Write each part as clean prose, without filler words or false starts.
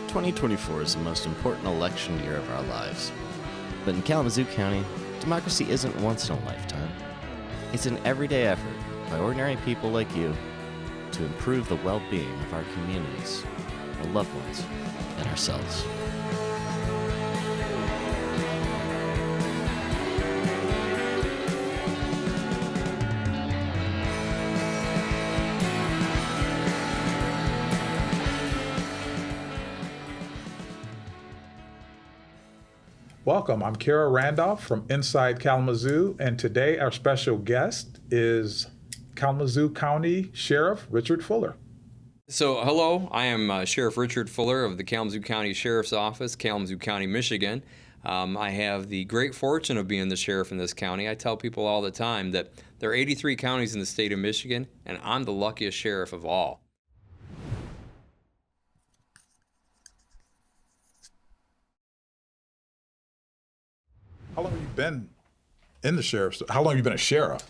2024 is the most important election year of our lives. But in Kalamazoo County, democracy isn't once in a lifetime. It's an everyday effort by ordinary people like you to improve the well-being of our communities, our loved ones, and ourselves. Welcome, I'm Kerria Randolph from Inside Kalamazoo, and today our special guest is Kalamazoo County Sheriff Richard Fuller. So, hello, I am Sheriff Richard Fuller of the Kalamazoo County Sheriff's Office, Kalamazoo County, Michigan. I have the great fortune of being the sheriff in this county. I tell people all the time that there are 83 counties in the state of Michigan, and I'm the luckiest sheriff of all. How long have you been in the sheriff's? How long have you been a sheriff?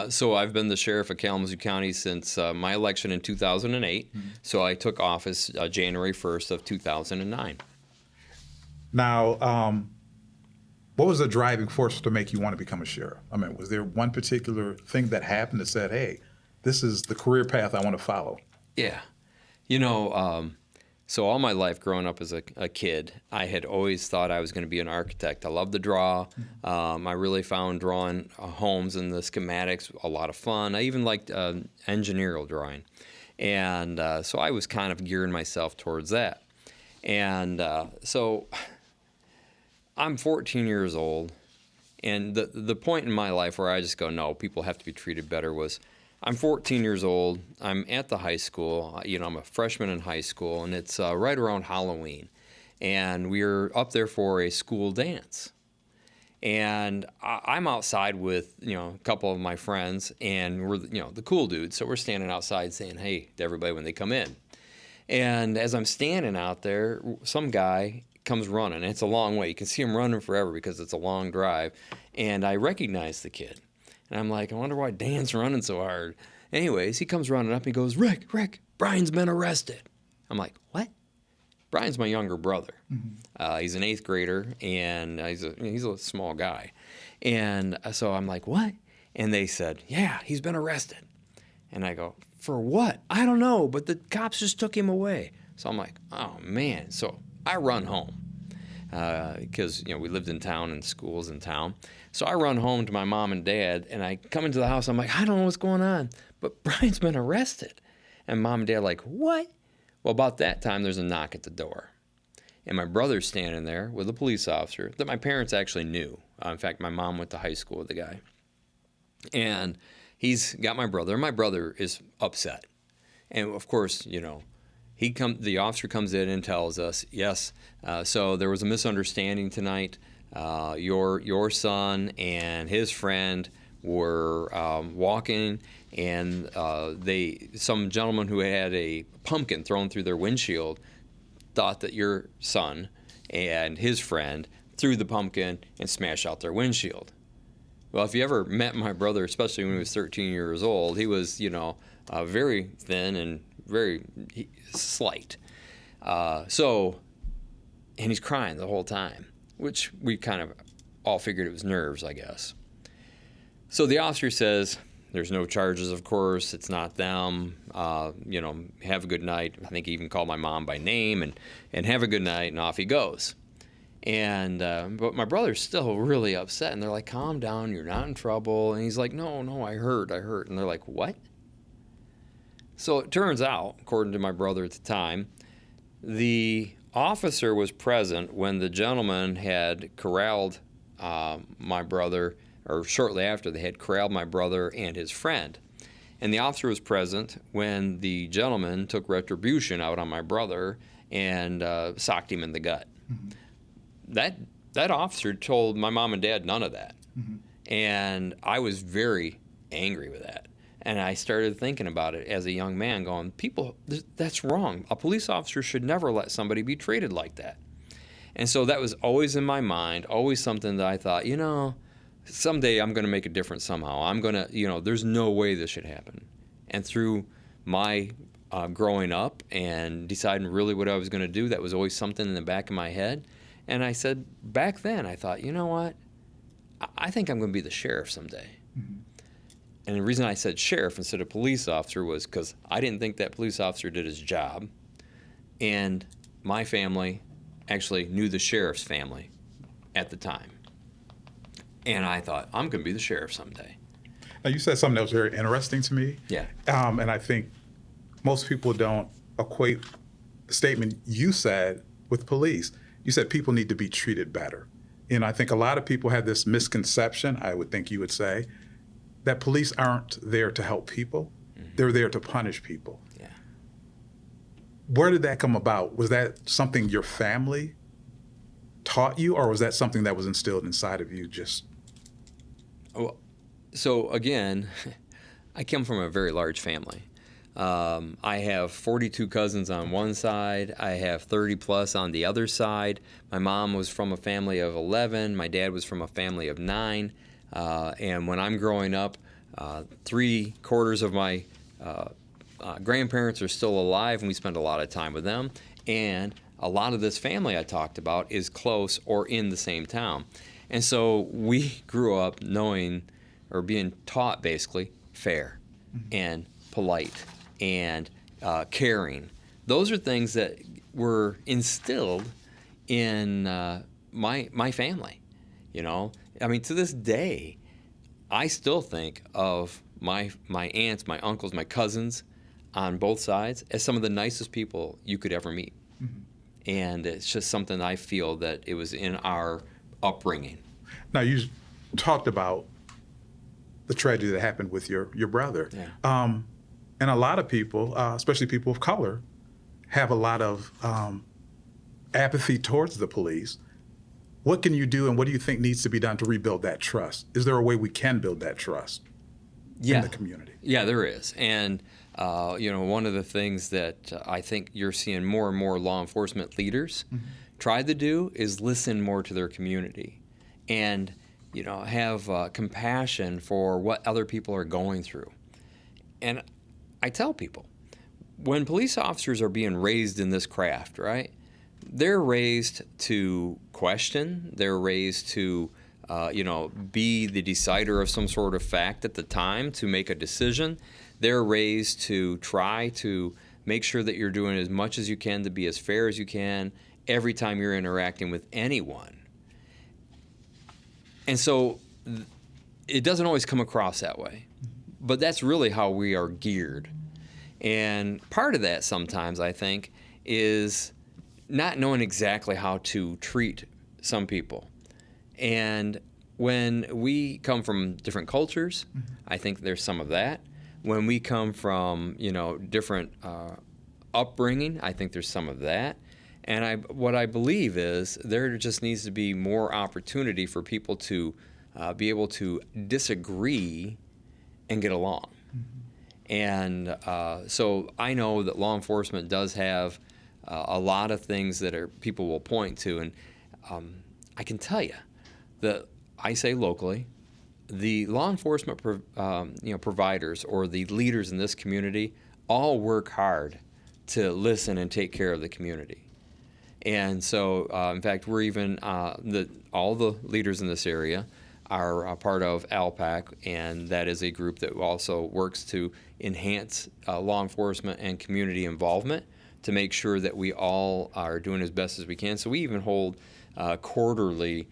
So I've been the sheriff of Kalamazoo County since my election in 2008. Mm-hmm. So I took office January 1st of 2009. Now, what was the driving force to make you want to become a sheriff? I mean, was there one particular thing that happened that said, hey, this is the career path I want to follow? Yeah. So all my life growing up as a kid, I had always thought I was going to be an architect. I loved to draw. I really found drawing homes and the schematics a lot of fun. I even liked engineering drawing. And so I was kind of gearing myself towards that. And so I'm 14 years old. And the point in my life where I just go, no, people have to be treated better was I'm 14 years old. I'm at the high school. I'm a freshman in high school, and it's right around Halloween. And we're up there for a school dance. And I'm outside with, a couple of my friends, and we're, the cool dudes. So we're standing outside saying, hey, to everybody when they come in. And as I'm standing out there, some guy comes running. It's a long way. You can see him running forever because it's a long drive. And I recognize the kid. And I'm like, I wonder why Dan's running so hard. Anyways, he comes running up and he goes, Rick, Brian's been arrested. I'm like, what? Brian's my younger brother. Mm-hmm. He's an 8th grader, and he's a small guy. And so I'm like, what? And they said, yeah, he's been arrested. And I go, for what? I don't know, but the cops just took him away. So I'm like, oh, man. So I run home because, we lived in town and schools in town. So I run home to my mom and dad, and I come into the house. I'm like, I don't know what's going on, but Brian's been arrested. And mom and dad are like, what? Well, about that time, there's a knock at the door. And my brother's standing there with a police officer that my parents actually knew. In fact, my mom went to high school with the guy. And he's got my brother, and my brother is upset. And, of course, the officer comes in and tells us, yes, so there was a misunderstanding tonight. Your son and his friend were walking, and some gentleman who had a pumpkin thrown through their windshield thought that your son and his friend threw the pumpkin and smashed out their windshield. Well, if you ever met my brother, especially when he was 13 years old, he was, very thin and very slight. And he's crying the whole time, which we kind of all figured it was nerves, I guess. So the officer says, there's no charges, of course. It's not them. Have a good night. I think he even called my mom by name and have a good night, and off he goes. And but my brother's still really upset, and they're like, calm down, you're not in trouble. And he's like, no, I hurt. And they're like, what? So it turns out, according to my brother at the time, the officer was present when the gentleman had corralled my brother, or shortly after they had corralled my brother and his friend. And the officer was present when the gentleman took retribution out on my brother and socked him in the gut. Mm-hmm. That officer told my mom and dad none of that. Mm-hmm. And I was very angry with that. And I started thinking about it as a young man, going, that's wrong. A police officer should never let somebody be treated like that. And so that was always in my mind, always something that I thought, someday I'm going to make a difference somehow. I'm going to, there's no way this should happen. And through my growing up and deciding really what I was going to do. That was always something in the back of my head. And I said, back then, I thought, you know what? I think I'm going to be the sheriff someday. Mm-hmm. And the reason I said sheriff instead of police officer was because I didn't think that police officer did his job. And my family actually knew the sheriff's family at the time. And I thought, I'm going to be the sheriff someday. Now, you said something that was very interesting to me. Yeah. And I think most people don't equate the statement you said with police. You said people need to be treated better. And I think a lot of people have this misconception, I would think you would say, that police aren't there to help people. Mm-hmm. They're there to punish people. Yeah. Where did that come about? Was that something your family taught you, or was that something that was instilled inside of you just? Well, so again, I come from a very large family. I have 42 cousins on one side. I have 30 plus on the other side. My mom was from a family of 11. My dad was from a family of 9. And when I'm growing up, 3/4 of my grandparents are still alive, and we spend a lot of time with them. And a lot of this family I talked about is close or in the same town. And so we grew up knowing or being taught basically fair and polite and caring. Those are things that were instilled in my family. You know, I mean, to this day, I still think of my aunts, my uncles, my cousins on both sides as some of the nicest people you could ever meet. Mm-hmm. And it's just something I feel that it was in our upbringing. Now, you talked about the tragedy that happened with your brother. Yeah. And a lot of people, especially people of color, have a lot of apathy towards the police. What can you do, and what do you think needs to be done to rebuild that trust? Is there a way we can build that trust in the community? Yeah, there is. And, one of the things that I think you're seeing more and more law enforcement leaders try to do is listen more to their community and, have compassion for what other people are going through. And I tell people, when police officers are being raised in this craft, right, they're raised to question, they're raised to, be the decider of some sort of fact at the time to make a decision. They're raised to try to make sure that you're doing as much as you can to be as fair as you can every time you're interacting with anyone. And so it doesn't always come across that way, but that's really how we are geared. And part of that sometimes, I think, is not knowing exactly how to treat some people. And when we come from different cultures, I think there's some of that. When we come from, different upbringing, I think there's some of that. And what I believe is there just needs to be more opportunity for people to be able to disagree and get along. And so I know that law enforcement does have a lot of things that people will point to. And I can tell you that I say locally, the law enforcement providers or the leaders in this community all work hard to listen and take care of the community. And so, in fact, we're even, all the leaders in this area are a part of ALPAC, and that is a group that also works to enhance law enforcement and community involvement to make sure that we all are doing as best as we can. So we even hold quarterly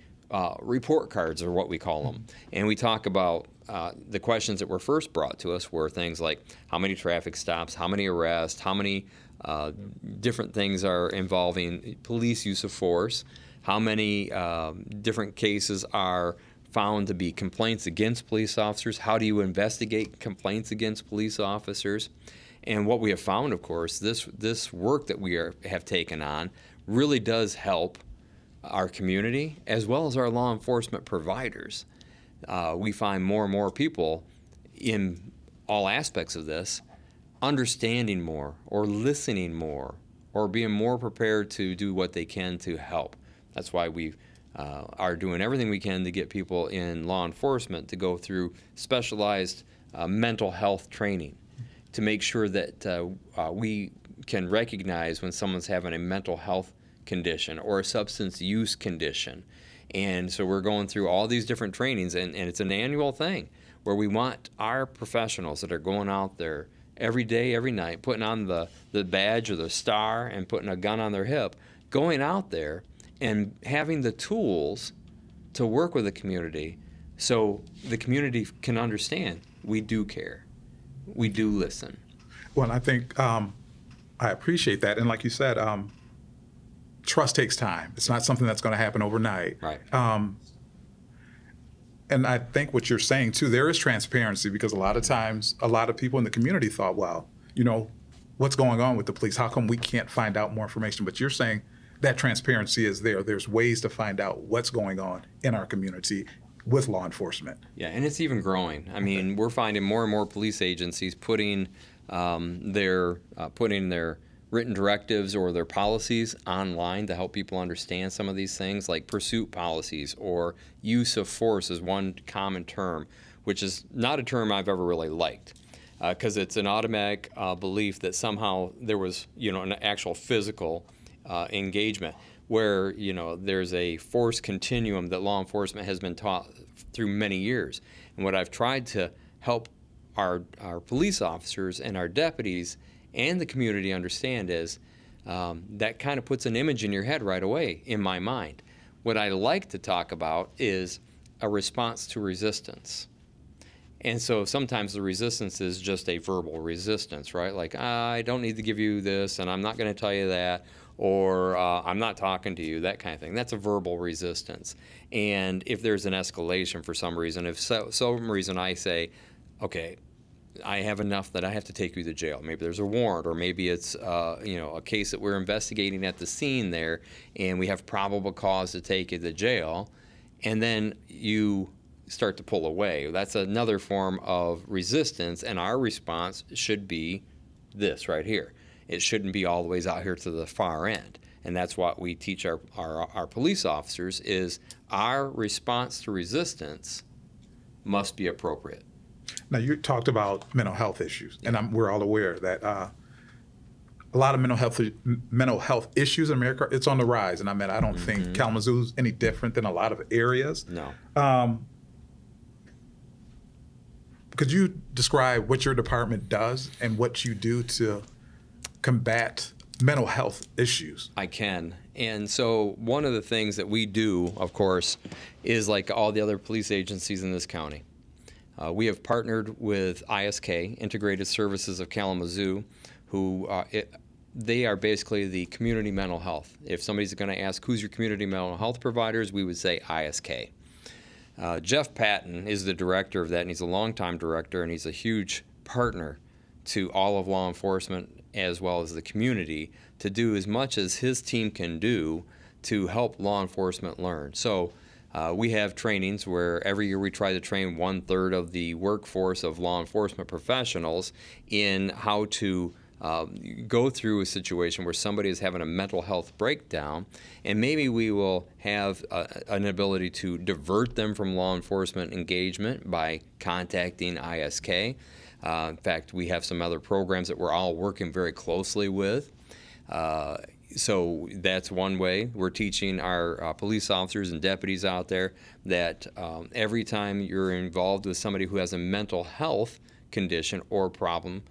report cards, or what we call them. And we talk about the questions that were first brought to us were things like how many traffic stops, how many arrests, how many different things are involving police use of force, how many different cases are found to be complaints against police officers, how do you investigate complaints against police officers. And what we have found, of course, this work that we have taken on really does help our community as well as our law enforcement providers. We find more and more people in all aspects of this understanding more or listening more or being more prepared to do what they can to help. That's why we are doing everything we can to get people in law enforcement to go through specialized mental health training. to make sure that we can recognize when someone's having a mental health condition or a substance use condition. And so we're going through all these different trainings, and it's an annual thing where we want our professionals that are going out there every day, every night, putting on the badge or the star and putting a gun on their hip, going out there and having the tools to work with the community so the community can understand we do care, we do listen. Well, I think I appreciate that. And like you said, trust takes time. It's not something that's going to happen overnight. Right. And I think what you're saying, too, there is transparency, because a lot of times, a lot of people in the community thought, well, what's going on with the police? How come we can't find out more information? But you're saying that transparency is there. There's ways to find out what's going on in our community with law enforcement. Yeah, and it's even growing. I mean, we're finding more and more police agencies putting their written directives or their policies online to help people understand some of these things, like pursuit policies or use of force is one common term, which is not a term I've ever really liked, because it's an automatic belief that somehow there was, an actual physical engagement, where, there's a force continuum that law enforcement has been taught through many years. And what I've tried to help our police officers and our deputies and the community understand is that kind of puts an image in your head right away, in my mind. What I like to talk about is a response to resistance. And so sometimes the resistance is just a verbal resistance, right? Like, I don't need to give you this, and I'm not going to tell you that, or I'm not talking to you, that kind of thing. That's a verbal resistance. And if there's an escalation for some reason, if some reason I say, okay, I have enough that I have to take you to jail. Maybe there's a warrant, or maybe it's a case that we're investigating at the scene there, and we have probable cause to take you to jail, and then you start to pull away. That's another form of resistance, and our response should be this right here. It shouldn't be all the ways out here to the far end. And that's what we teach our police officers, is our response to resistance must be appropriate. Now, you talked about mental health issues, and we're all aware that a lot of mental health issues in America, it's on the rise. And I don't think Kalamazoo's any different than a lot of areas. No. Could you describe what your department does and what you do to combat mental health issues? I can. And so one of the things that we do, of course, is like all the other police agencies in this county. We have partnered with ISK, Integrated Services of Kalamazoo, who they are basically the community mental health. If somebody's going to ask who's your community mental health providers, we would say ISK. Jeff Patton is the director of that, and he's a longtime director, and he's a huge partner to all of law enforcement as well as the community to do as much as his team can do to help law enforcement learn. So we have trainings where every year we try to train 1/3 of the workforce of law enforcement professionals in how to go through a situation where somebody is having a mental health breakdown, and maybe we will have an ability to divert them from law enforcement engagement by contacting ISK. In fact, we have some other programs that we're all working very closely with. So that's one way. We're teaching our police officers and deputies out there that every time you're involved with somebody who has a mental health condition or problem,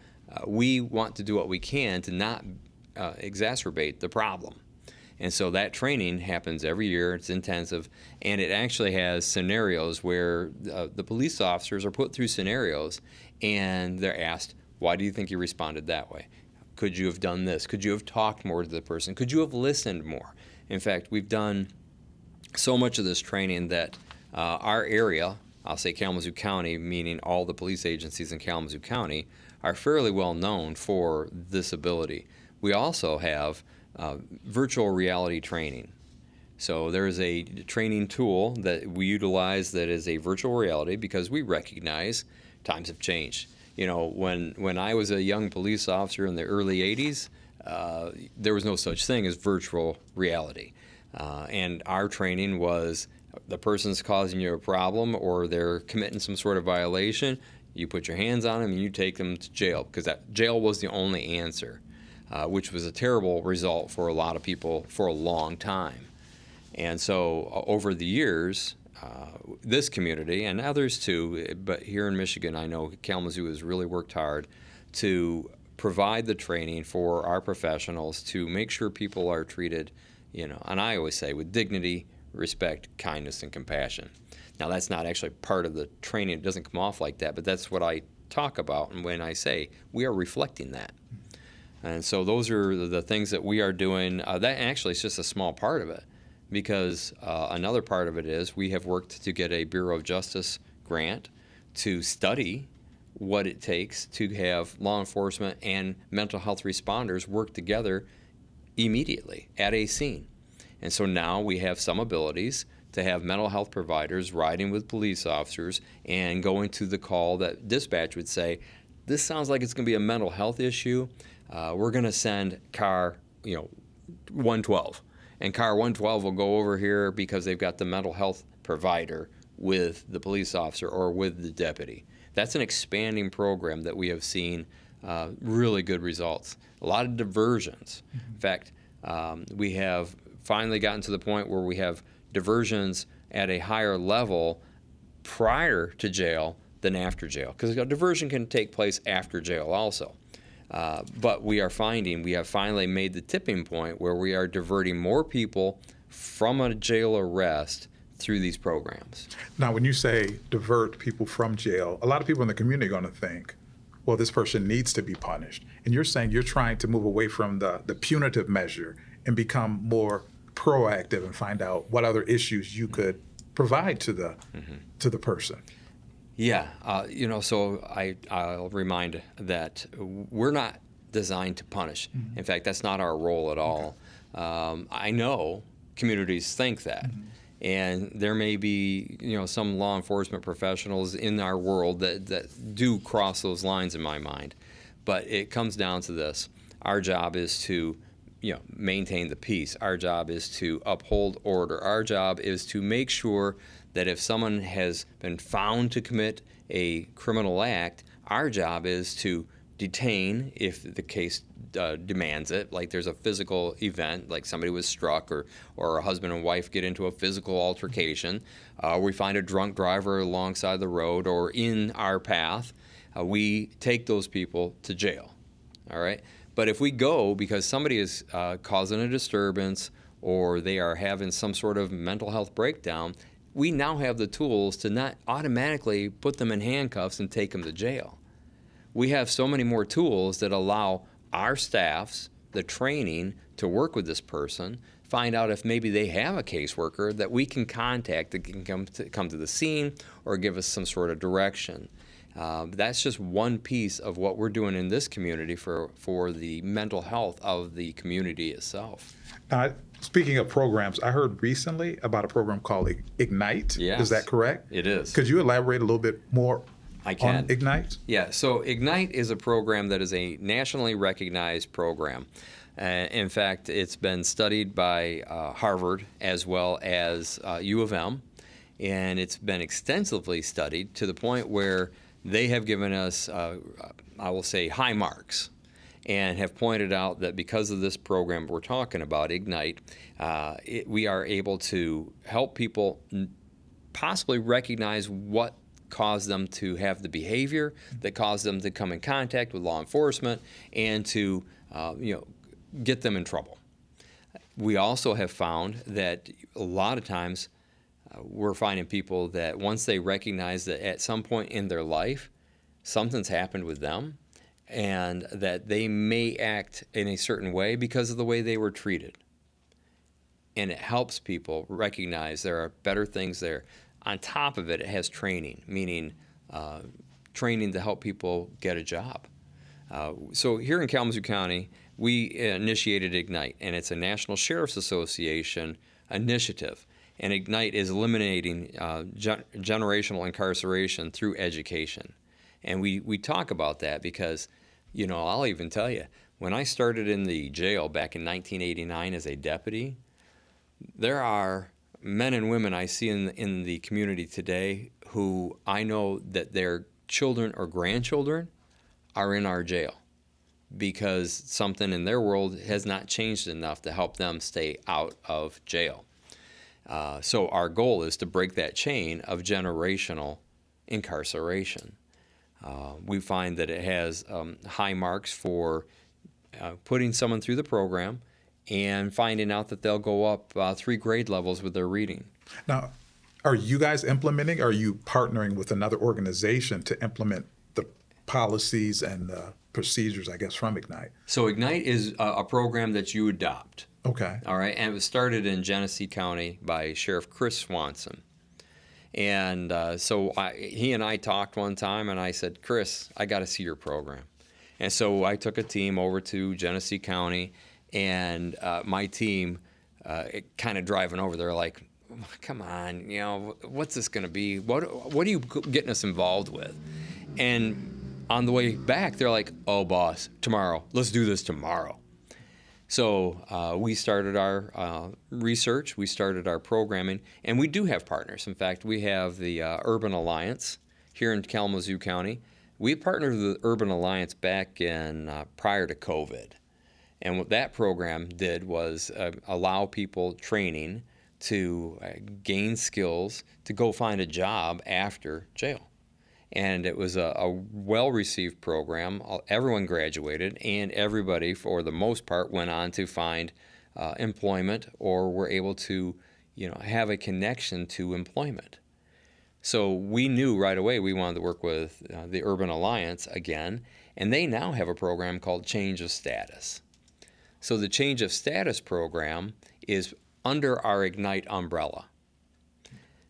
we want to do what we can to not exacerbate the problem. And so that training happens every year. It's intensive, and it actually has scenarios where the police officers are put through scenarios, and they're asked, why do you think you responded that way? Could you have done this? Could you have talked more to the person? Could you have listened more? In fact, we've done so much of this training that our area, I'll say Kalamazoo County, meaning all the police agencies in Kalamazoo County, are fairly well known for this ability. We also have virtual reality training. So there is a training tool that we utilize that is a virtual reality because we recognize times have changed. You know, when I was a young police officer in the early 80s, there was no such thing as virtual reality. And our training was the person's causing you a problem or they're committing some sort of violation, You put your hands on them and you take them to jail, because that jail was the only answer, which was a terrible result for a lot of people for a long time. And so over the years, this community and others too, but here in Michigan, I know Kalamazoo has really worked hard to provide the training for our professionals to make sure people are treated, and I always say with dignity, respect, kindness, and compassion. Now, that's not actually part of the training. It doesn't come off like that, but that's what I talk about. And when I say we are reflecting that. And so those are the things that we are doing. That actually is just a small part of it, because another part of it is we have worked to get a Bureau of Justice grant to study what it takes to have law enforcement and mental health responders work together immediately at a scene. And so now we have some abilities to have mental health providers riding with police officers and going to the call that dispatch would say, this sounds like it's going to be a mental health issue. We're going to send car 112. And car 112 will go over here because they've got the mental health provider with the police officer or with the deputy. That's an expanding program that we have seen really good results. A lot of diversions. In fact, we have finally gotten to the point where we have diversions at a higher level prior to jail than after jail, because a diversion can take place after jail also. But we are finding we have finally made the tipping point where we are diverting more people from a jail arrest through these programs. Now, when you say divert people from jail, a lot of people in the community are going to think, well, this person needs to be punished. And you're saying you're trying to move away from the punitive measure and become more proactive and find out what other issues you could provide to the person. Yeah, so I'll remind that we're not designed to punish. In fact, that's not our role at all. I know communities think that. And there may be, some law enforcement professionals in our world that do cross those lines in my mind. But it comes down to this. Our job is to maintain the peace. Our job is to uphold order. Our job is to make sure that if someone has been found to commit a criminal act, our job is to detain if the case demands it, like there's a physical event, like somebody was struck or a husband and wife get into a physical altercation, we find a drunk driver alongside the road or in our path, we take those people to jail, all right? But if we go because somebody is causing a disturbance or they are having some sort of mental health breakdown, we now have the tools to not automatically put them in handcuffs and take them to jail. We have so many more tools that allow our staffs the training to work with this person, find out if maybe they have a caseworker that we can contact that can come to the scene or give us some sort of direction. That's just one piece of what we're doing in this community for the mental health of the community itself. Speaking of programs, I heard recently about a program called Ignite. Yes, is that correct? It is. Could you elaborate a little bit more on Ignite? Yeah, so Ignite is a program that is a nationally recognized program. In fact, it's been studied by Harvard as well as U of M, and it's been extensively studied to the point where they have given us, I will say, high marks, and have pointed out that because of this program we're talking about, Ignite, we are able to help people possibly recognize what caused them to have the behavior that caused them to come in contact with law enforcement and to get them in trouble. We also have found that a lot of times we're finding people that once they recognize that at some point in their life something's happened with them and that they may act in a certain way because of the way they were treated. And it helps people recognize there are better things there. On top of it, it has training, meaning training to help people get a job. So here in Kalamazoo County, we initiated Ignite, and it's a National Sheriff's Association initiative. And Ignite is eliminating generational incarceration through education. And we talk about that because, I'll even tell you, when I started in the jail back in 1989 as a deputy, there are men and women I see in the community today who I know that they're children or grandchildren are in our jail because something in their world has not changed enough to help them stay out of jail. So our goal is to break that chain of generational incarceration. We find that it has high marks for putting someone through the program and finding out that they'll go up 3 grade levels with their reading. Now, are you guys implementing, or are you partnering with another organization to implement the policies and procedures, I guess, from Ignite? So Ignite is a program that you adopt. Okay. All right, and it was started in Genesee County by Sheriff Chris Swanson. And so he and I talked one time, and I said, Chris, I got to see your program. And so I took a team over to Genesee County, and my team kind of driving over there like, come on, you know, what's this going to be? What are you getting us involved with? And on the way back, they're like, oh, boss, tomorrow. Let's do this tomorrow. So we started our research, we started our programming, and we do have partners. In fact, we have the Urban Alliance here in Kalamazoo County. We partnered with the Urban Alliance back in prior to COVID. And what that program did was allow people training to gain skills to go find a job after jail. And it was a well-received program. Everyone graduated, and everybody, for the most part, went on to find employment or were able to, have a connection to employment. So we knew right away we wanted to work with the Urban Alliance again, and they now have a program called Change of Status. So the Change of Status program is under our Ignite umbrella.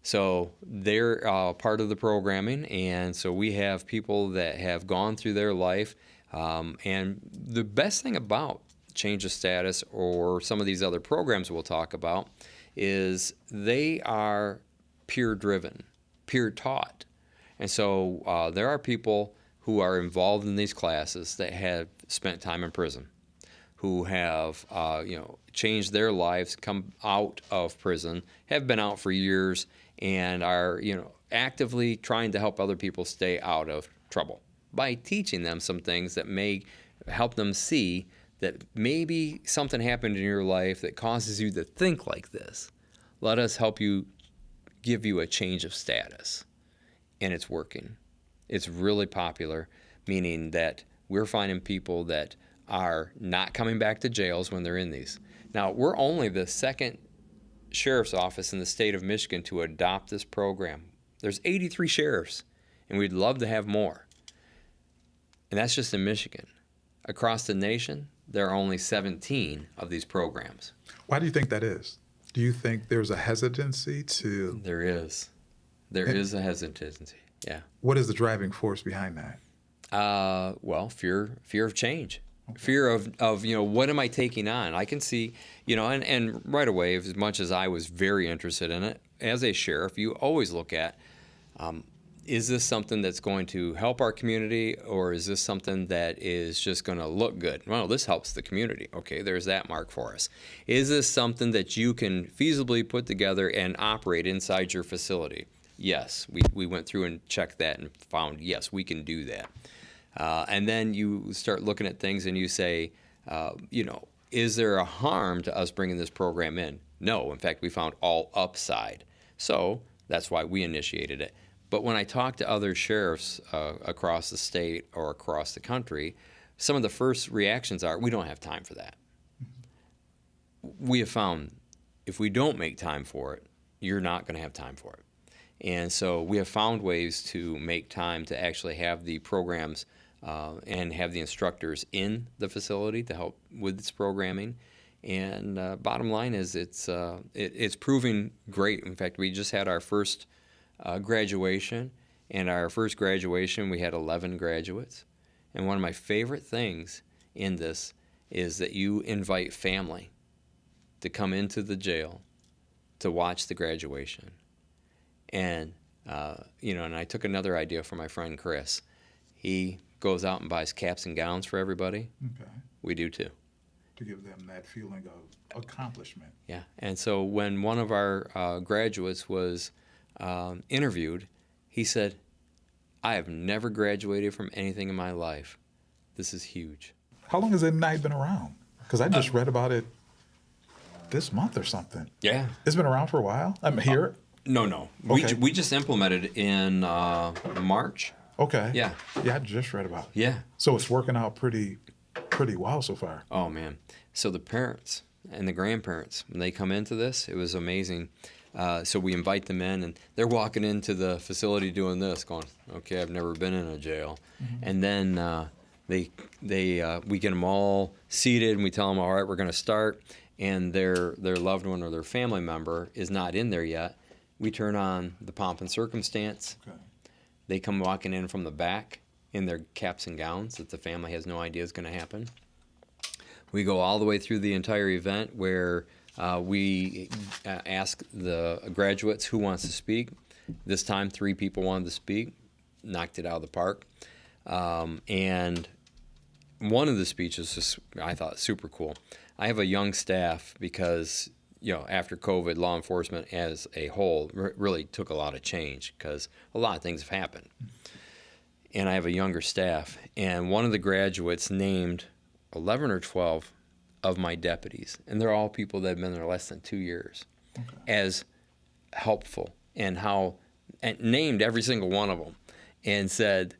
So they're part of the programming, and so we have people that have gone through their life. And the best thing about Change of Status or some of these other programs we'll talk about is they are peer-driven, peer-taught. And so there are people who are involved in these classes that have spent time in prison, who have changed their lives, come out of prison, have been out for years, and are actively trying to help other people stay out of trouble by teaching them some things that may help them see that maybe something happened in your life that causes you to think like this. Let us help you, give you a change of status. And it's working. It's really popular, meaning that we're finding people that are not coming back to jails when they're in these. Now, we're only the second sheriff's office in the state of Michigan to adopt this program. There's 83 sheriffs, and we'd love to have more. And that's just in Michigan. Across the nation, there are only 17 of these programs. Why do you think that is? Do you think there's a hesitancy to... There is. There is a hesitancy, yeah. What is the driving force behind that? Well, fear of change. Fear of what am I taking on? I can see, and right away, as much as I was very interested in it, as a sheriff, you always look at, is this something that's going to help our community, or is this something that is just going to look good? Well, this helps the community. Okay, there's that mark for us. Is this something that you can feasibly put together and operate inside your facility? Yes, we went through and checked that and found, yes, we can do that. And then you start looking at things and you say, is there a harm to us bringing this program in? No. In fact, we found all upside. So that's why we initiated it. But when I talk to other sheriffs across the state or across the country, some of the first reactions are, we don't have time for that. We have found if we don't make time for it, you're not going to have time for it. And so we have found ways to make time to actually have the programs and have the instructors in the facility to help with this programming. And bottom line is it's proving great. In fact, we just had our first graduation, and our first graduation we had 11 graduates. And one of my favorite things in this is that you invite family to come into the jail to watch the graduation. And and I took another idea from my friend Chris. He goes out and buys caps and gowns for everybody. Okay. We do too. To give them that feeling of accomplishment. Yeah. And so when one of our graduates was interviewed, he said, I have never graduated from anything in my life. This is huge. How long has that night been around? Because I just read about it this month or something. Yeah. It's been around for a while? I'm here? No. Okay. We just implemented in March. Okay. Yeah. Yeah, I just read about it. Yeah. So it's working out pretty well so far. Oh, man. So the parents and the grandparents, when they come into this, it was amazing. So we invite them in, and they're walking into the facility doing this, going, okay, I've never been in a jail. Mm-hmm. And then we get them all seated, and we tell them, all right, we're going to start. And their loved one or their family member is not in there yet. We turn on the pomp and circumstance. Okay. They come walking in from the back in their caps and gowns that the family has no idea is going to happen. We go all the way through the entire event where we ask the graduates who wants to speak. This time, 3 people wanted to speak. Knocked it out of the park. And one of the speeches, I thought, super cool. I have a young staff because, after COVID, law enforcement as a whole really took a lot of change because a lot of things have happened. And I have a younger staff. And one of the graduates named 11 or 12 of my deputies, and they're all people that have been there less than 2 years, as helpful, and named every single one of them and said,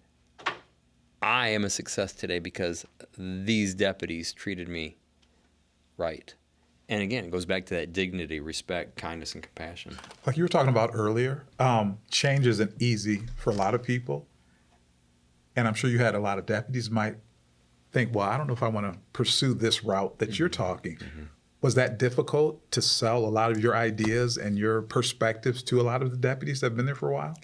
I am a success today because these deputies treated me right. And again, it goes back to that dignity, respect, kindness, and compassion. Like you were talking about earlier, change isn't easy for a lot of people. And I'm sure you had a lot of deputies might think, well, I don't know if I want to pursue this route that you're talking. Mm-hmm. Was that difficult to sell a lot of your ideas and your perspectives to a lot of the deputies that have been there for a while?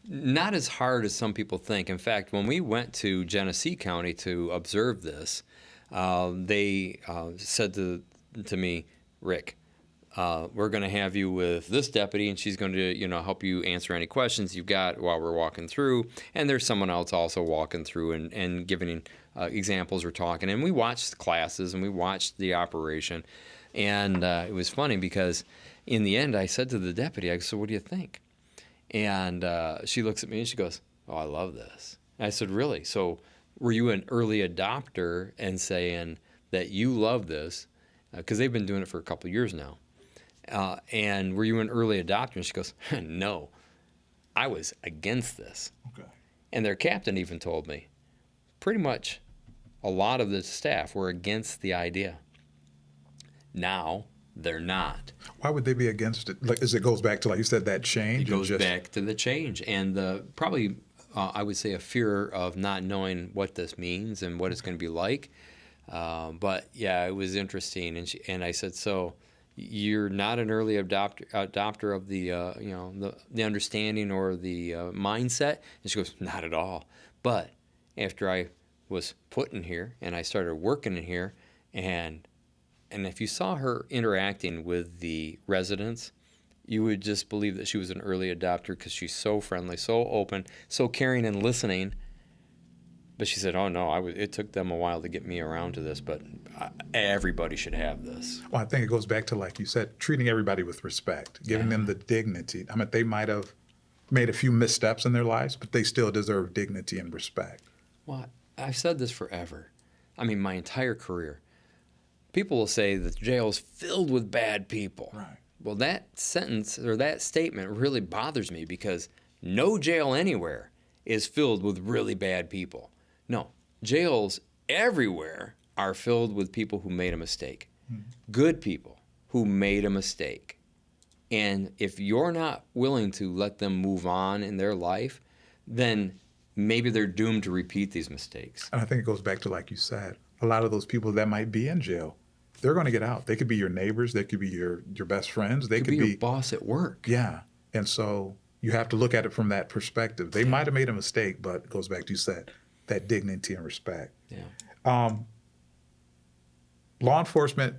Not as hard as some people think. In fact, when we went to Genesee County to observe this, they said to me, Rick, we're going to have you with this deputy, and she's going to, help you answer any questions you've got while we're walking through. And there's someone else also walking through and giving examples or talking. And we watched the classes and we watched the operation. And it was funny because in the end, I said to the deputy, I said, so what do you think? And she looks at me and she goes, oh, I love this. And I said, really? So were you an early adopter and saying that you love this? Because they've been doing it for a couple of years now. And were you an early adopter? And she goes, no, I was against this. Okay. And their captain even told me, pretty much a lot of the staff were against the idea. Now they're not. Why would they be against it? Like, as it goes back to, like you said, that change? It goes back to the change. And probably, I would say, a fear of not knowing what this means and what it's going to be like. But yeah, it was interesting, and I said, so you're not an early adopter of the understanding or the mindset? And she goes, not at all. But after I was put in here and I started working in here, and if you saw her interacting with the residents, you would just believe that she was an early adopter because she's so friendly, so open, so caring and listening. But she said, oh, no, it took them a while to get me around to this, but everybody should have this. Well, I think it goes back to, like you said, treating everybody with respect, giving them the dignity. I mean, they might have made a few missteps in their lives, but they still deserve dignity and respect. Well, I've said this forever. I mean, my entire career. People will say that the jail is filled with bad people. Right. Well, that sentence or that statement really bothers me because no jail anywhere is filled with really bad people. No, jails everywhere are filled with people who made a mistake. Mm-hmm. Good people who made a mistake. And if you're not willing to let them move on in their life, then maybe they're doomed to repeat these mistakes. And I think it goes back to, like you said, a lot of those people that might be in jail, they're going to get out. They could be your neighbors. They could be your best friends. They could be your boss at work. Yeah. And so you have to look at it from that perspective. They might have made a mistake, but it goes back to, you said, that dignity and respect. Yeah. Law enforcement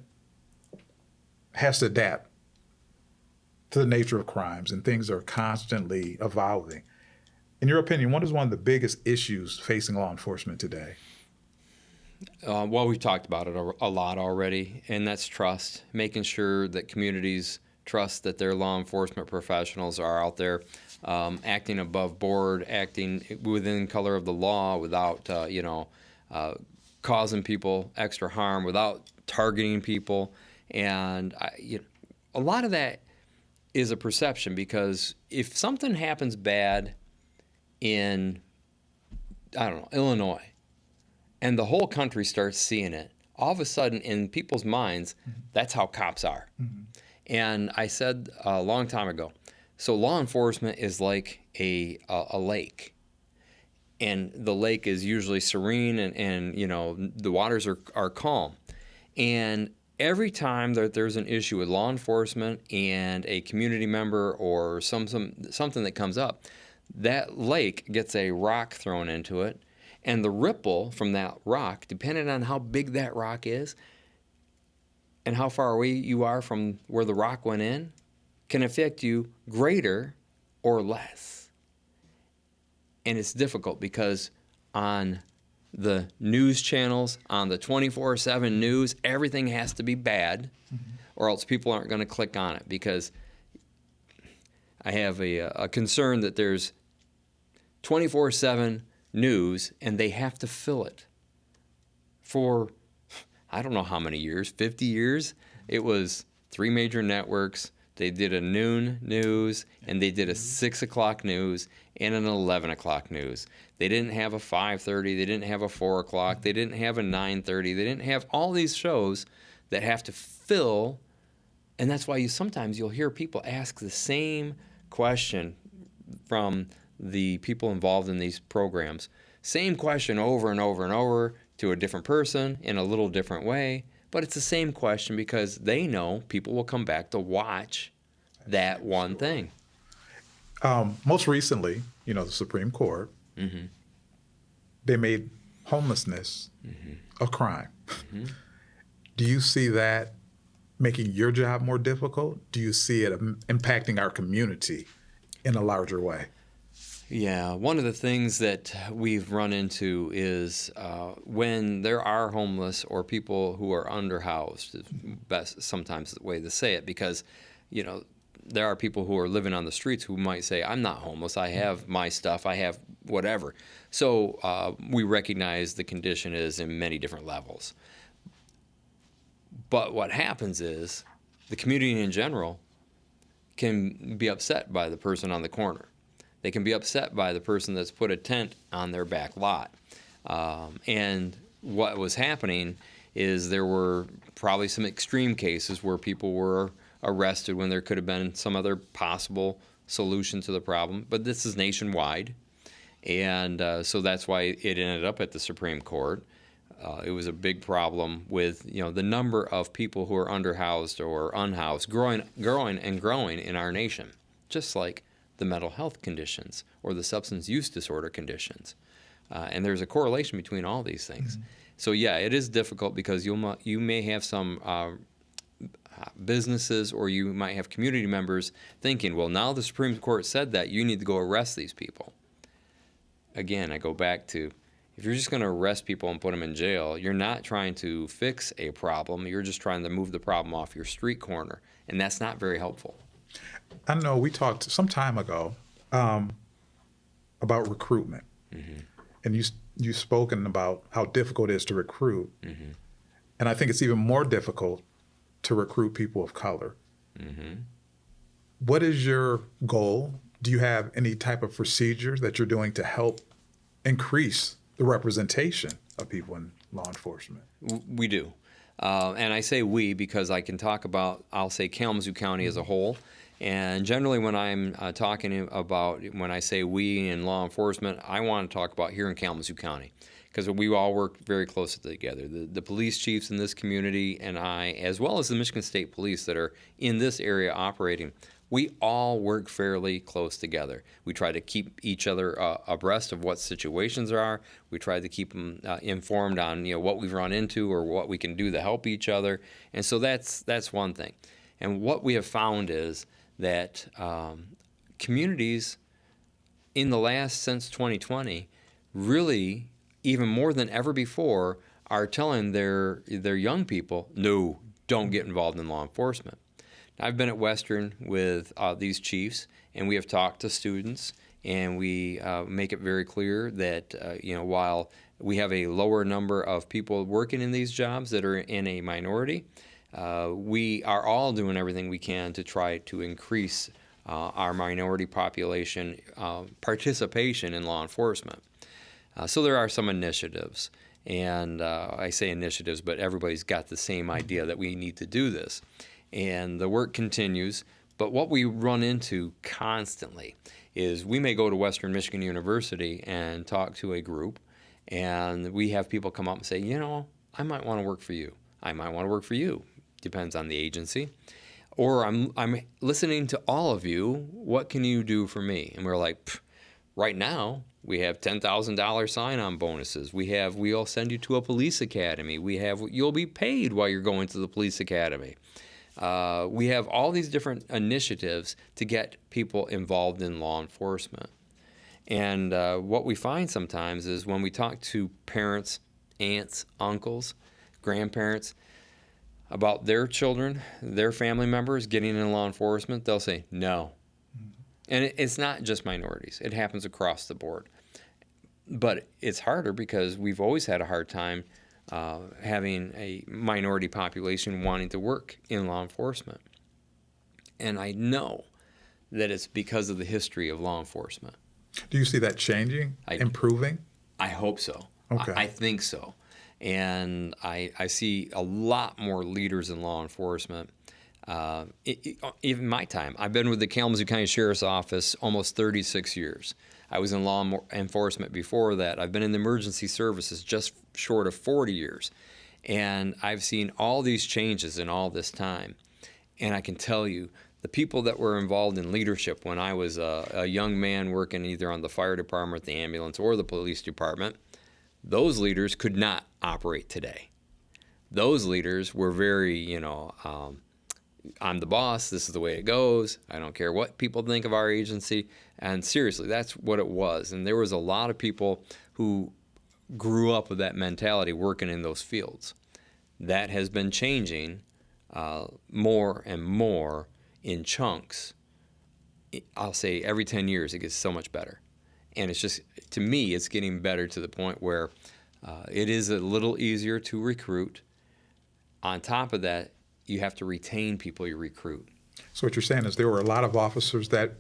has to adapt to the nature of crimes, and things are constantly evolving. In your opinion, what is one of the biggest issues facing law enforcement today? Well, we've talked about it a lot already, and that's trust, making sure that communities trust that their law enforcement professionals are out there acting above board, acting within color of the law without, causing people extra harm, without targeting people. And a lot of that is a perception, because if something happens bad in, I don't know, Illinois, and the whole country starts seeing it, all of a sudden in people's minds, that's how cops are. And I said a long time ago, so law enforcement is like a lake. And the lake is usually serene and the waters are calm. And every time that there's an issue with law enforcement and a community member or something that comes up, that lake gets a rock thrown into it. And the ripple from that rock, depending on how big that rock is and how far away you are from where the rock went in, can affect you greater or less. And it's difficult because on the news channels, on the 24/7 news, everything has to be bad, or else people aren't going to click on it. Because I have a concern that there's 24/7 news, and they have to fill it for, I don't know how many years, 50 years. It was 3 major networks. They did a noon news, and they did a 6 o'clock news, and an 11 o'clock news. They didn't have a 5:30. They didn't have a 4 o'clock. They didn't have a 9:30. They didn't have all these shows that have to fill. And that's why sometimes you'll hear people ask the same question from the people involved in these programs. Same question over and over and over to a different person in a little different way, but it's the same question because they know people will come back to watch that one thing. Most recently, the Supreme Court, they made homelessness a crime. Do you see that making your job more difficult? Do you see it impacting our community in a larger way? Yeah, one of the things that we've run into is when there are homeless or people who are underhoused, is best sometimes the way to say it, because there are people who are living on the streets who might say, I'm not homeless, I have my stuff, I have whatever. So we recognize the condition is in many different levels. But what happens is the community in general can be upset by the person on the corner. They can be upset by the person that's put a tent on their back lot. And what was happening is there were probably some extreme cases where people were arrested when there could have been some other possible solution to the problem. But this is nationwide. And so that's why it ended up at the Supreme Court. It was a big problem with the number of people who are underhoused or unhoused growing in our nation, just like the mental health conditions or the substance use disorder conditions. And there's a correlation between all these things. So yeah, it is difficult because you may have some businesses or you might have community members thinking, well, now the Supreme Court said that, you need to go arrest these people. Again, I go back to, if you're just going to arrest people and put them in jail, you're not trying to fix a problem. You're just trying to move the problem off your street corner. And that's not very helpful. I know we talked some time ago about recruitment. And you've spoken about how difficult it is to recruit. And I think it's even more difficult to recruit people of color. What is your goal? Do you have any type of procedures that you're doing to help increase the representation of people in law enforcement? We do. And I say we because I can talk about, I'll say Kalamazoo County as a whole. And generally when I'm talking about, when I say we in law enforcement, I want to talk about here in Kalamazoo County, because we all work very closely together. The police chiefs in this community and I, as well as the Michigan State Police that are in this area operating, we all work fairly close together. We try to keep each other abreast of what situations there are. We try to keep them informed on what we've run into or what we can do to help each other. And so that's one thing. And what we have found is that communities in the last, since 2020, really, even more than ever before, are telling their young people, no, don't get involved in law enforcement. I've been at Western with these chiefs, and we have talked to students, and we make it very clear that while we have a lower number of people working in these jobs that are in a minority, we are all doing everything we can to try to increase our minority population participation in law enforcement. So there are some initiatives, and I say initiatives, but everybody's got the same idea that we need to do this. And the work continues, but what we run into constantly is we may go to Western Michigan University and talk to a group, and we have people come up and say, I might want to work for you. I might want to work for you. Depends on the agency. Or I'm listening to all of you. What can you do for me? And we're like, right now, we have $10,000 sign-on bonuses. We'll send you to a police academy. You'll be paid while you're going to the police academy. We have all these different initiatives to get people involved in law enforcement. And what we find sometimes is when we talk to parents, aunts, uncles, grandparents about their children, their family members getting in law enforcement, they'll say no. And it's not just minorities. It happens across the board. But it's harder because we've always had a hard time having a minority population wanting to work in law enforcement. And I know that it's because of the history of law enforcement. Do you see that changing, improving? I hope so. Okay. I think so. And I see a lot more leaders in law enforcement. Even my time, I've been with the Kalamazoo County Sheriff's Office almost 36 years. I was in law enforcement before that. I've been in the emergency services just short of 40 years. And I've seen all these changes in all this time. And I can tell you, the people that were involved in leadership when I was a young man working either on the fire department, the ambulance, or the police department, those leaders could not operate today. Those leaders were very, I'm the boss, this is the way it goes, I don't care what people think of our agency. And seriously, that's what it was. And there was a lot of people who grew up with that mentality working in those fields. That has been changing more and more in chunks. I'll say every 10 years it gets so much better. And it's just, to me, it's getting better to the point where it is a little easier to recruit. On top of that, you have to retain people you recruit. So what you're saying is there were a lot of officers that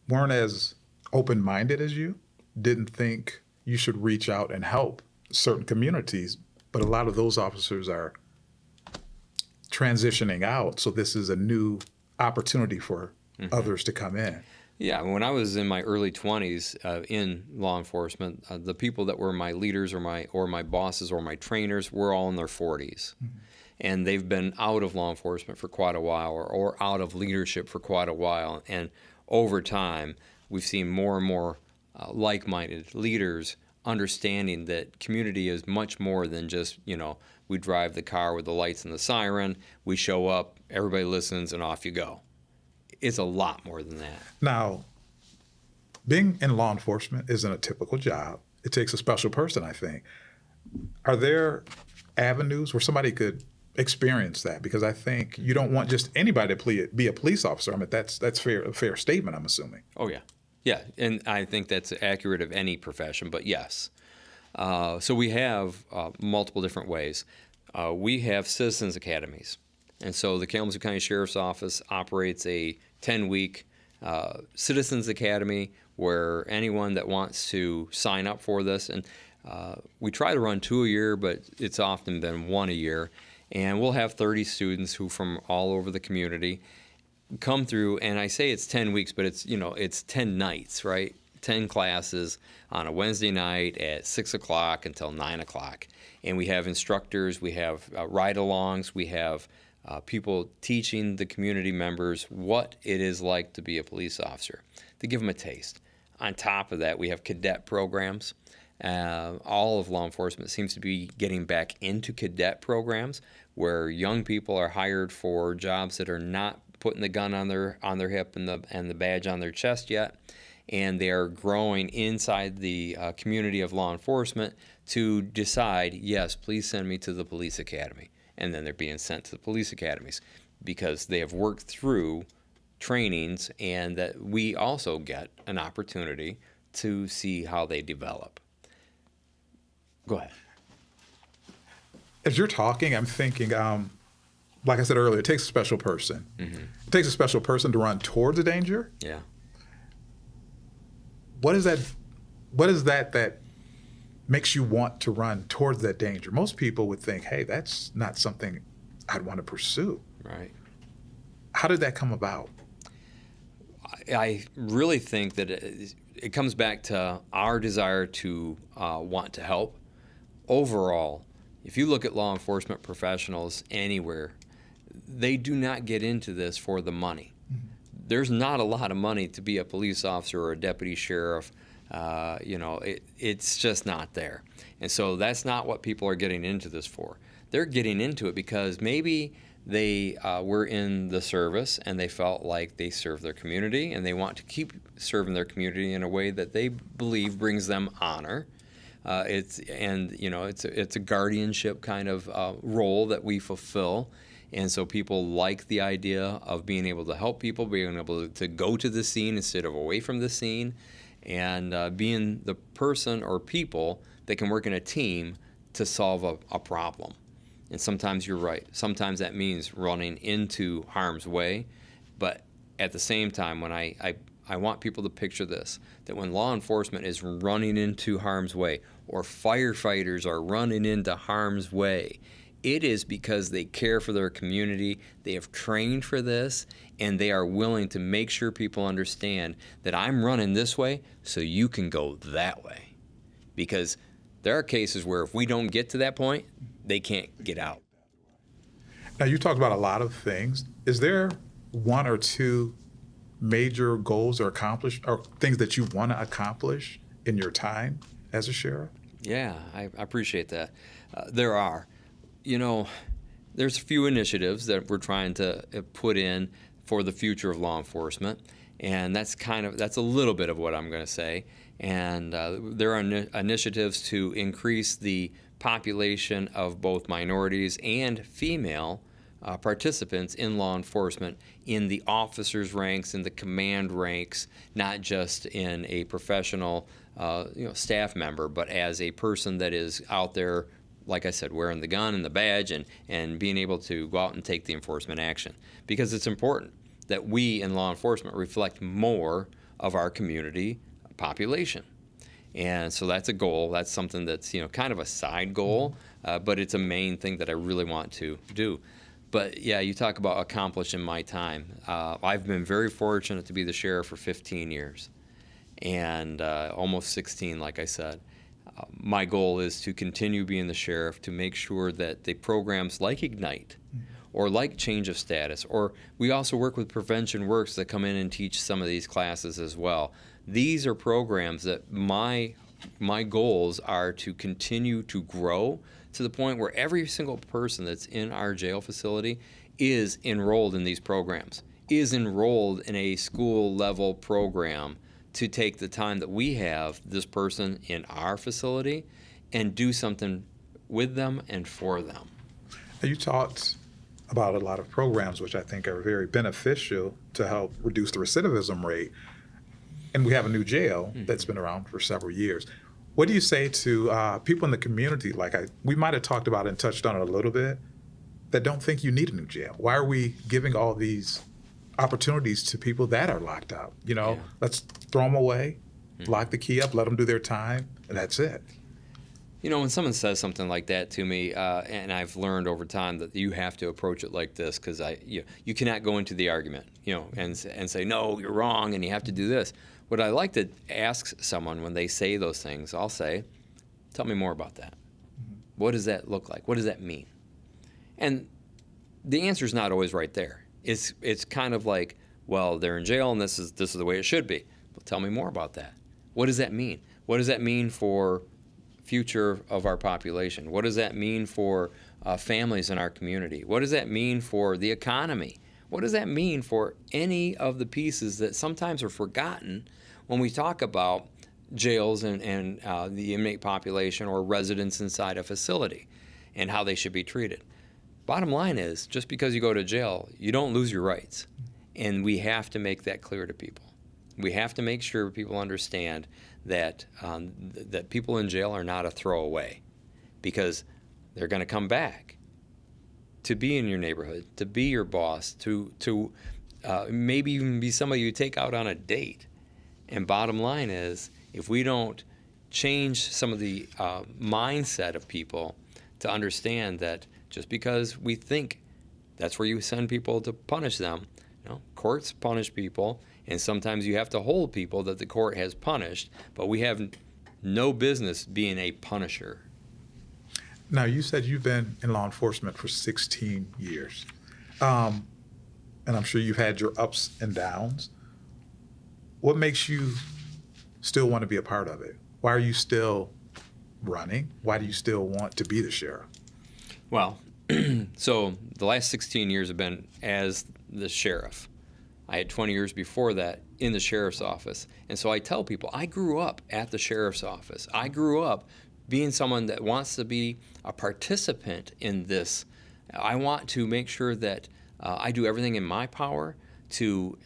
weren't as open-minded as you, didn't think you should reach out and help certain communities, but a lot of those officers are transitioning out, so this is a new opportunity for others to come in. Yeah, when I was in my early 20s in law enforcement, the people that were my leaders or my bosses or my trainers were all in their 40s. Mm-hmm. And they've been out of law enforcement for quite a while or out of leadership for quite a while. And over time, we've seen more and more like-minded leaders understanding that community is much more than just, we drive the car with the lights and the siren, we show up, everybody listens, and off you go. It's a lot more than that. Now, being in law enforcement isn't a typical job. It takes a special person, I think. Are there avenues where somebody could experience that? Because I think you don't want just anybody to be a police officer. I mean, that's a fair statement, I'm assuming. Oh, yeah. Yeah, and I think that's accurate of any profession, but yes. So we have multiple different ways. We have citizens academies. And so the Kalamazoo County Sheriff's Office operates a 10-week Citizens Academy where anyone that wants to sign up for this, and we try to run 2 a year, but it's often been 1 a year, and we'll have 30 students who from all over the community come through, and I say it's 10 weeks, but it's 10 nights, right? 10 classes on a Wednesday night at 6 o'clock until 9 o'clock. And we have instructors, we have ride-alongs, we have people teaching the community members what it is like to be a police officer, to give them a taste. On top of that, we have cadet programs. All of law enforcement seems to be getting back into cadet programs where young people are hired for jobs that are not putting the gun on their hip and the badge on their chest yet, and they are growing inside the community of law enforcement to decide, yes, please send me to the police academy. And then they're being sent to the police academies. because they have worked through trainings, and that we also get an opportunity to see how they develop. Go ahead. As you're talking, I'm thinking, like I said earlier, it takes a special person. It takes a special person to run towards a danger. Yeah. What is that? What is that makes you want to run towards that danger? Most people would think, hey, that's not something I'd want to pursue. Right. How did that come about? I really think that it comes back to our desire to want to help. Overall, if you look at law enforcement professionals anywhere, they do not get into this for the money. There's not a lot of money to be a police officer or a deputy sheriff. It's just not there. And so that's not what people are getting into this for. They're getting into it because maybe they were in the service and they felt like they served their community, and they want to keep serving their community in a way that they believe brings them honor. It's a guardianship kind of role that we fulfill. And so people like the idea of being able to help people, being able to go to the scene instead of away from the scene, and being the person or people that can work in a team to solve a problem. And sometimes you're right. Sometimes that means running into harm's way. But at the same time, when I want people to picture this, that when law enforcement is running into harm's way, or firefighters are running into harm's way, it is because they care for their community, they have trained for this, and they are willing to make sure people understand that I'm running this way so you can go that way. Because there are cases where if we don't get to that point, they can't get out. Now, you talked about a lot of things. Is there one or two major goals or things that you want to accomplish in your time as a sheriff? Yeah, I appreciate that. There are. There's a few initiatives that we're trying to put in for the future of law enforcement, and that's a little bit of what I'm going to say. And there are initiatives to increase the population of both minorities and female participants in law enforcement in the officers' ranks, in the command ranks, not just in a professional staff member, but as a person that is out there, like I said, wearing the gun and the badge and being able to go out and take the enforcement action. Because it's important that we in law enforcement reflect more of our community population. And so that's a goal. That's something that's kind of a side goal, but it's a main thing that I really want to do. But yeah, you talk about accomplishing my time. I've been very fortunate to be the sheriff for 15 years and almost 16, like I said. My goal is to continue being the sheriff, to make sure that the programs like Ignite or like Change of Status, or we also work with Prevention Works that come in and teach some of these classes as well. These are programs that my goals are to continue to grow to the point where every single person that's in our jail facility is enrolled in these programs, is enrolled in a school level program to take the time that we have this person in our facility and do something with them and for them. Now, you talked about a lot of programs which I think are very beneficial to help reduce the recidivism rate. And we have a new jail that's been around for several years. What do you say to people in the community, we might have talked about it and touched on it a little bit, that don't think you need a new jail? Why are we giving all these opportunities to people that are locked up? Let's throw them away, lock the key up, let them do their time, and that's it. When someone says something like that to me, and I've learned over time that you have to approach it like this, because you cannot go into the argument, and say, no, you're wrong, and you have to do this. What I like to ask someone when they say those things, I'll say, tell me more about that. What does that look like? What does that mean? And the answer's not always right there. It's kind of like, well, they're in jail and this is the way it should be. Well, tell me more about that. What does that mean? What does that mean for future of our population? What does that mean for families in our community? What does that mean for the economy? What does that mean for any of the pieces that sometimes are forgotten when we talk about jails and the inmate population or residents inside a facility and how they should be treated? bottom line is, just because you go to jail, you don't lose your rights. And we have to make that clear to people. We have to make sure people understand that that people in jail are not a throwaway, because they're going to come back to be in your neighborhood, to be your boss, to maybe even be somebody you take out on a date. And bottom line is, if we don't change some of the mindset of people to understand that just because we think that's where you send people to punish them, courts punish people, and sometimes you have to hold people that the court has punished, but we have no business being a punisher. Now, you said you've been in law enforcement for 16 years, and I'm sure you've had your ups and downs. What makes you still want to be a part of it? Why are you still running? Why do you still want to be the sheriff? Well, so the last 16 years have been as the sheriff. I had 20 years before that in the sheriff's office. And so I tell people, I grew up at the sheriff's office. I grew up being someone that wants to be a participant in this. I want to make sure that I do everything in my power to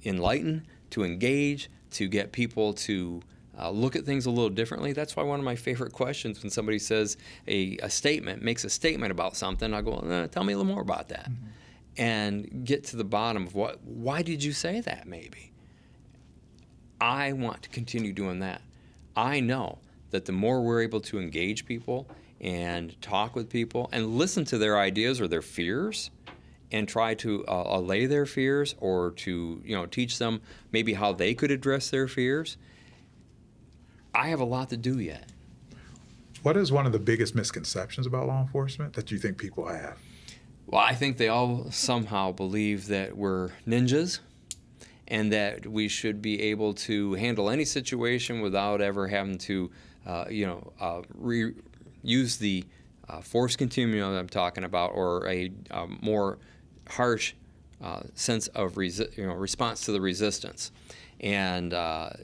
enlighten, to engage, to get people to look at things a little differently. That's why one of my favorite questions when somebody says makes a statement about something, I go, tell me a little more about that. Mm-hmm. And get to the bottom of why did you say that maybe? I want to continue doing that. I know that the more we're able to engage people and talk with people and listen to their ideas or their fears and try to allay their fears or to teach them maybe how they could address their fears, I have a lot to do yet. What is one of the biggest misconceptions about law enforcement that you think people have? Well, I think they all somehow believe that we're ninjas and that we should be able to handle any situation without ever having to, use the force continuum that I'm talking about, or a more harsh sense of response to the resistance. And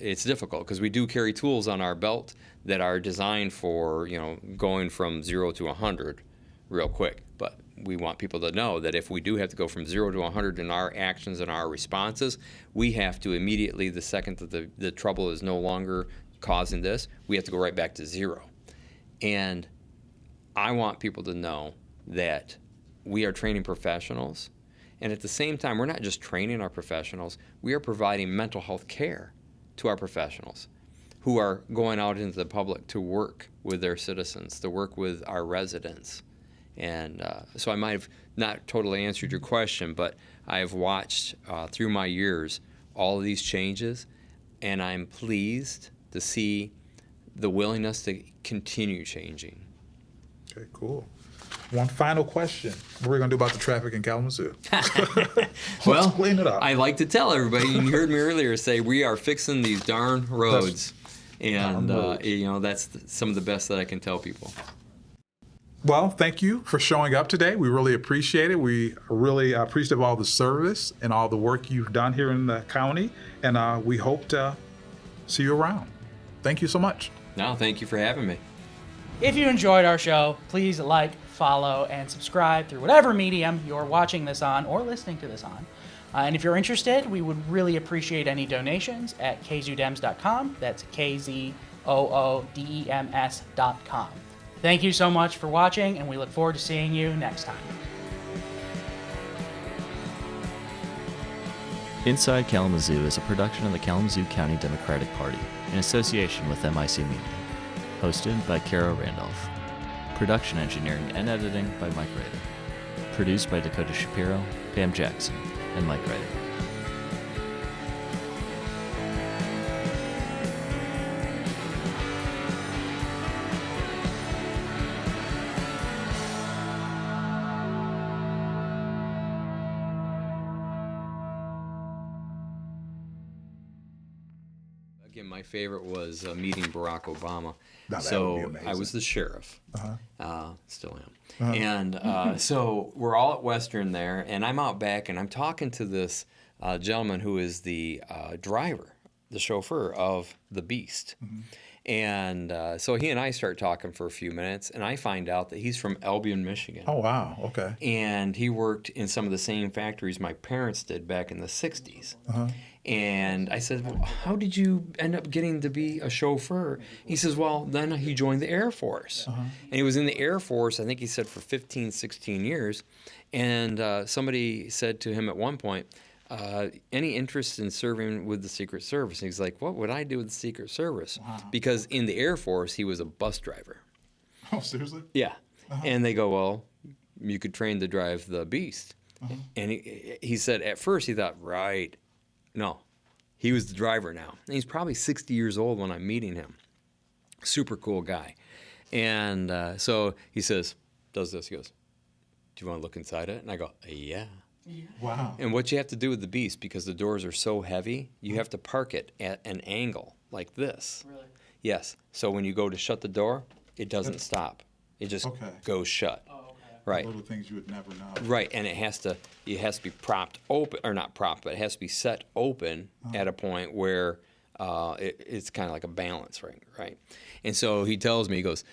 it's difficult because we do carry tools on our belt that are designed for going from 0 to 100 real quick. But we want people to know that if we do have to go from 0 to 100 in our actions and our responses, we have to immediately, the second that the trouble is no longer causing this, we have to go right back to 0. And I want people to know that we are training professionals, and at the same time, we're not just training our professionals, we are providing mental health care to our professionals who are going out into the public to work with their citizens, to work with our residents. And so I might have not totally answered your question, but I've watched through my years all of these changes, and I'm pleased to see the willingness to continue changing. Okay, cool. One final question. What are we going to do about the traffic in Kalamazoo? Well, clean it up. I like to tell everybody, and you heard me earlier say, we are fixing these darn roads. That's some of the best that I can tell people. Well, thank you for showing up today. We really appreciate it. We are really appreciative of all the service and all the work you've done here in the county, and we hope to see you around. Thank you so much. No, thank you for having me. If you enjoyed our show, please like, follow, and subscribe through whatever medium you're watching this on or listening to this on. And if you're interested, we would really appreciate any donations at kzoodems.com. That's KZOODEMS.com. Thank you so much for watching, and we look forward to seeing you next time. Inside Kalamazoo is a production of the Kalamazoo County Democratic Party in association with MIC Media. Hosted by Kerria Randolph. Production engineering and editing by Mike Ryder. Produced by Dakota Shapiro, Pam Jackson, and Mike Ryder. Again, my favorite was meeting Barack Obama. Now, that would be So amazing. I was the sheriff. Still am. Uh-huh. And so we're all at Western there, and I'm out back, and I'm talking to this gentleman who is the driver, the chauffeur of the Beast. Mm-hmm. And so he and I start talking for a few minutes, and I find out that he's from Albion, Michigan. Oh, wow. Okay. And he worked in some of the same factories my parents did back in the 60s. And I said, well, how did you end up getting to be a chauffeur? He says, well, then he joined the Air Force. And he was in the Air Force, I think he said, for 15, 16 years. And somebody said to him at one point, any interest in serving with the Secret Service? And he's like, what would I do with the Secret Service? Because in the Air Force, he was a bus driver. Oh, seriously? Yeah. And they go, well, you could train to drive the Beast. And he said at first he thought, right. No, he was the driver now. And he's probably 60 years old when I'm meeting him. Super cool guy. And so he says, does this. He goes, do you want to look inside it? And I go, yeah. Wow. And what you have to do with the Beast, because the doors are so heavy, you have to park it at an angle like this. Really? Yes. So when you go to shut the door, it doesn't stop. It just goes shut. Oh, okay. Right. Little things you would never know. Right, and it has to be propped open, or not propped, but it has to be set open at a point where it's kind of like a balance ring, right? And so he tells me, he goes,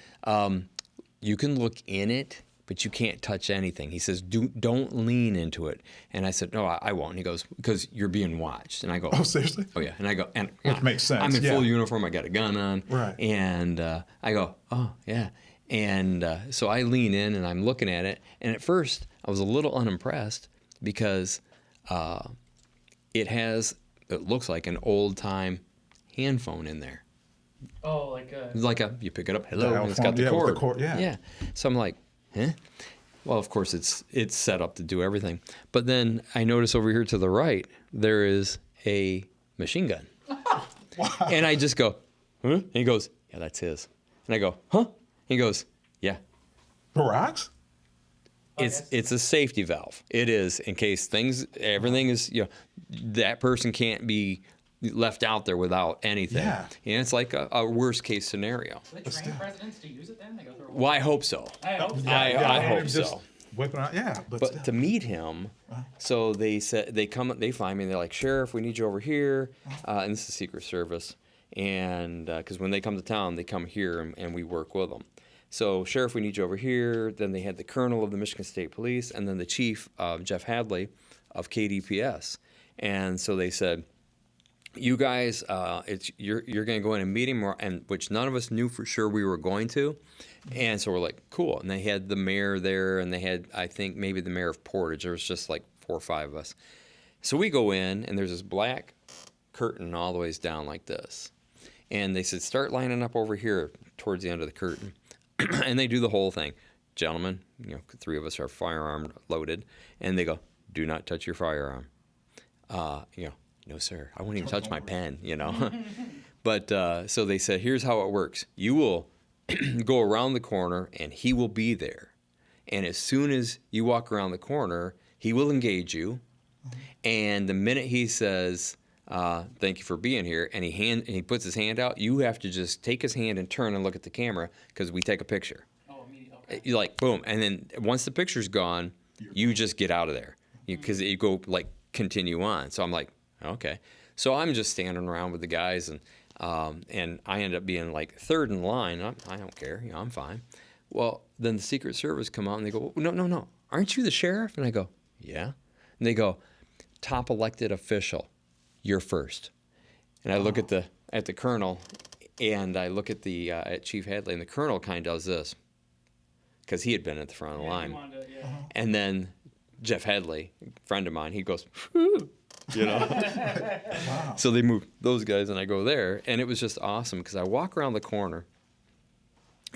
you can look in it, but you can't touch anything. He says, don't lean into it. And I said, no, I won't. And he goes, because you're being watched. And I go, Oh, seriously? oh yeah. And I go, and Which makes sense. I'm in full uniform. I got a gun on. Right. And I go, oh yeah. And so I lean in and I'm looking at it. And at first I was a little unimpressed because it looks like an old time hand phone in there. Oh, like You pick it up, hello, Dial and it's phone, got the yeah, with cord. the cord, yeah. Yeah. So I'm like, huh? Well, of course it's set up to do everything. But then I notice over here to the right, there is a machine gun. Wow. And I just go, huh? And he goes, yeah, that's his. And I go, huh? He goes, yeah. Barracks? It's a safety valve. It is, in case everything is, that person can't be left out there without anything. Yeah. And it's like a worst case scenario. Do they train presidents to use it then? They go through Well, I hope so. I hope so. I hope just so. Whipping out, yeah. But still. to meet him, so they said they find me and they're like, Sheriff, we need you over here, and this is Secret Service, and because when they come to town, they come here and we work with them. So Sheriff, we need you over here. Then they had the Colonel of the Michigan State Police, and then the Chief, Jeff Hadley, of KDPS, and so they said, you guys, you're going to go in and meet him, and which none of us knew for sure we were going to. And so we're like, cool. And they had the mayor there, and they had, I think, maybe the mayor of Portage. There was just like 4 or 5 of us. So we go in, and there's this black curtain all the ways down like this. And they said, start lining up over here towards the end of the curtain. And they do the whole thing. Gentlemen, 3 of us are firearm loaded. And they go, do not touch your firearm. No, sir, I won't even touch my pen, But so they said, here's how it works. You will go around the corner, and he will be there. And as soon as you walk around the corner, he will engage you. And the minute he says, thank you for being here, and he puts his hand out, you have to just take his hand and turn and look at the camera because we take a picture. Oh, immediately. Okay. You're like, boom. And then once the picture's gone, you just get out of there because you go, continue on. So I'm like, okay. So I'm just standing around with the guys, and I end up being like third in line. I don't care. I'm fine. Well, then the Secret Service come out, and they go, no. Aren't you the sheriff? And I go, yeah. And they go, top elected official, you're first. And I look at the colonel, and I look at the at Chief Hadley, and the colonel kind of does this because he had been at the front of the line. And then Jeff Hadley, a friend of mine, he goes, whew. Wow. So they move those guys, and I go there, and it was just awesome because I walk around the corner,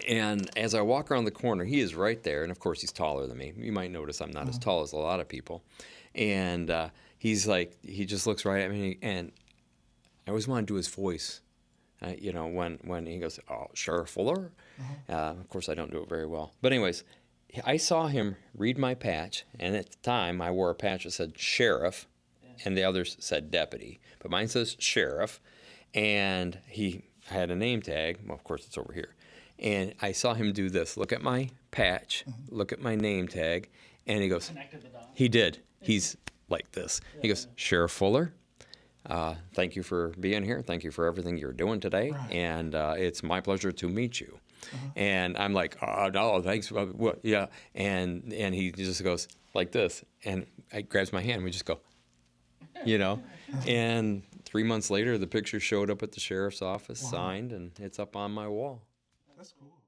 and as I walk around the corner, he is right there, and of course he's taller than me. You might notice I'm not as tall as a lot of people, and he's like, he just looks right at me, and I always want to do his voice, when he goes, oh, Sheriff Fuller. Of course I don't do it very well, but anyways, I saw him read my patch, and at the time I wore a patch that said Sheriff. And the others said deputy. But mine says sheriff. And he had a name tag. Well, of course, it's over here. And I saw him do this. Look at my patch. Look at my name tag. And he goes, Connected the dots. he did. He's like this. He goes, Sheriff Fuller, thank you for being here. Thank you for everything you're doing today. Right. And it's my pleasure to meet you. And I'm like, oh, no, thanks. What? Yeah. And he just goes like this. And he grabs my hand. And we just go, And 3 months later, the picture showed up at the sheriff's office, signed, and it's up on my wall. That's cool.